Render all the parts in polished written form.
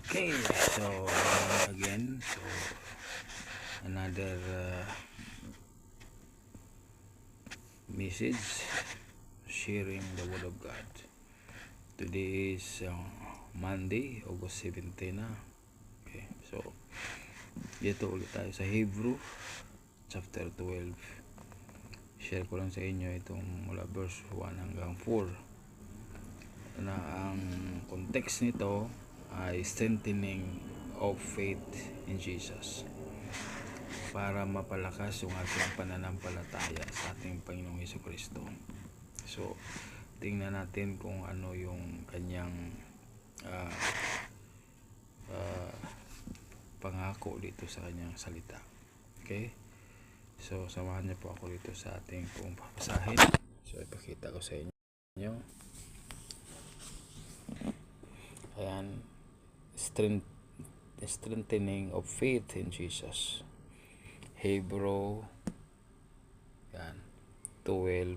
Okay, so again, so another message sharing the word of God. Today is Monday, August 17 na. Okay, so dito ulit tayo sa Hebrew chapter 12. Share ko lang sa inyo itong mula verse 1 hanggang 4 na ang context nito ay strengthening of faith in Jesus para mapalakas yung ating pananampalataya sa ating Panginoong Hesukristo. So, tingnan natin kung ano yung kanyang pangako dito sa kanyang salita. Okay? So, samahan niyo po ako dito sa ating pong papasahin. So, ipakita ko sa inyo. Ayan, strengthening of faith in Jesus. Hebrew, yan, 12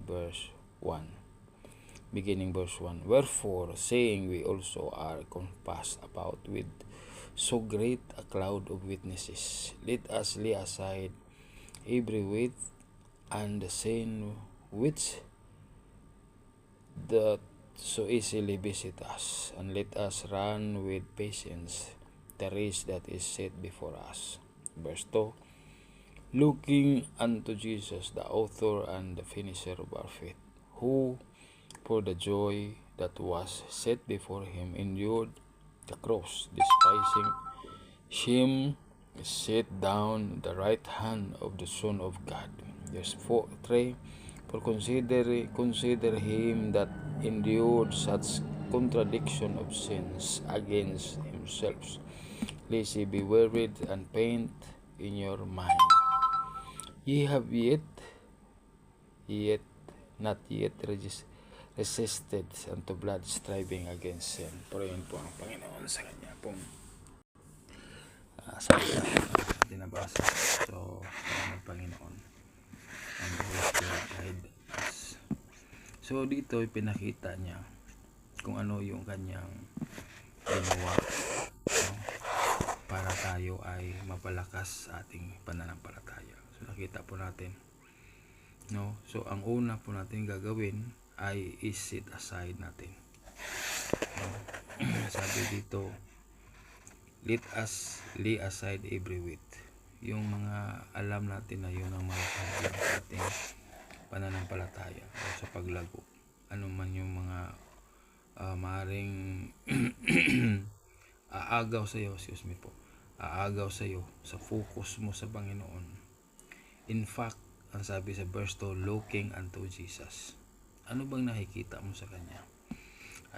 verse 1. Beginning verse 1. Wherefore, saying we also are compassed about with so great a cloud of witnesses, let us lay aside every weight and the sin which that so easily visit us, and let us run with patience the race that is set before us. Verse 2. Looking unto Jesus, the author and the finisher of our faith, who for the joy that was set before him endured the cross, despising shame, sat down at the right hand of the Son of God. Verse 3. For consider him that endured such contradiction of sins against himself, lest ye be wearied and faint in your mind. Ye have not yet resisted unto blood, striving against sin. Purihin po ang Panginoon sa kanya pong salita dinabasa. So, ang Panginoon ang Holy Spirit guide us. So, dito pinakita niya kung ano yung kanyang ginawa, no? Para tayo ay mapalakas sa ating pananampalataya. So, nakita po natin, no? So, ang una po natin gagawin ay i-set aside natin, no? Sabi dito, let us lay aside every weight. Yung mga alam natin na yun ang mga kahadlang sa ating pananampalataya o sa paglago. Ano man yung mga maaring aagaw sa iyo, aagaw sa iyo sa focus mo sa Panginoon. In fact, ang sabi sa verse 2, looking unto Jesus. Ano bang nakikita mo sa Kanya?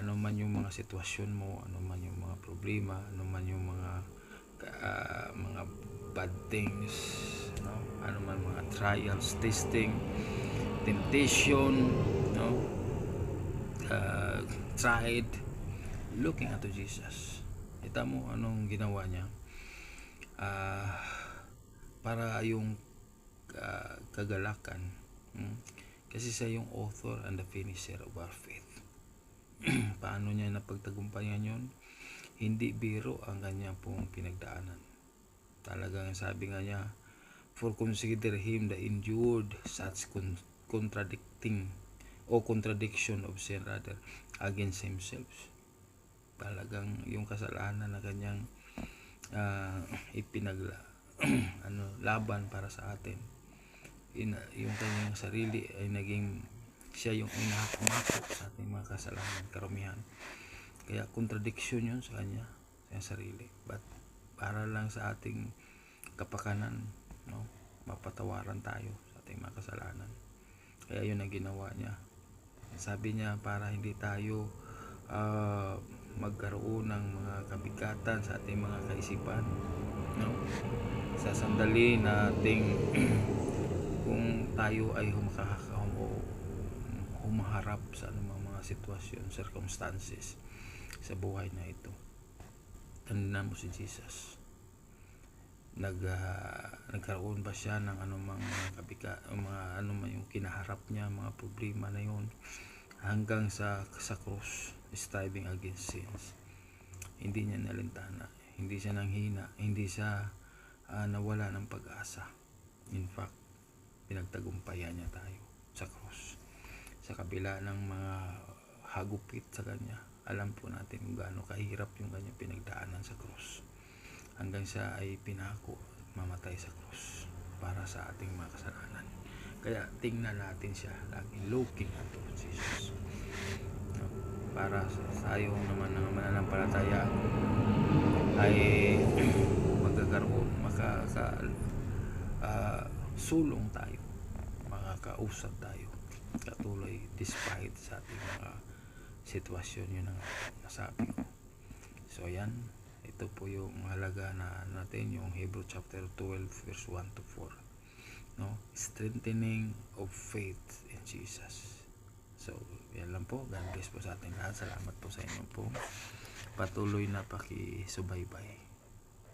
Ano man yung mga sitwasyon mo, ano man yung mga problema, ano man yung mga bad things, no? Ano man mga trials, testing, temptation, no? Tried, looking unto Jesus. Kita mo anong ginawa niya para yung kagalakan, kasi siya yung author and the finisher of our faith. Paano niya napagtagumpayan yun? Hindi biro ang kanya pong pinagdaanan. Talagang sabi nga niya, for consider him that endured such contradiction of sin rather against himself. Talagang yung kasalanan na kanyang laban para sa atin, yung kanyang sarili ay naging siya yung inahakumako sa ating mga kasalanan, karumihan. Kaya contradiction yun sa kanya, sa sarili. But para lang sa ating kapakanan, no? Mapatawaran tayo sa ating mga kasalanan. Kaya yun ang ginawa niya. Sabi niya para hindi tayo magkaroon ng mga kabigatan sa ating mga kaisipan, no? Sa sandali nating kung tayo ay humaharap sa anumang mga sitwasyon, circumstances sa buhay na ito, tandaan mo si Jesus. Nagkaroon ba siya ng anumang anumang yung kinaharap niya, mga problema na yun, hanggang sa cross, striving against sins. Hindi niya nalintana, hindi siya nanghina, hindi siya nawala ng pag-asa. In fact, pinagtagumpayan niya tayo sa cross. Sa kabila ng mga hagupit sa kanya, alam po natin kung gaano kahirap yung kanyang pinagdaanan sa cross. Hanggang siya ay pinako at mamatay sa cross para sa ating mga kasalanan. Kaya tingnan natin siya, laging looking unto Jesus. Para sa tayong naman ng mananampalataya ay magkakaroon, sulong tayo, makakausap tayo katuloy despite sa ating mga sitwasyon. Yun ang nasabi ko. So yan, ito po yung mahalaga na natin, yung Hebrew chapter 12 verse 1 to 4, no? Strengthening of faith in Jesus. So yan lang po. God bless po sa ating lahat. Salamat po sa inyo po patuloy na pakisubaybay.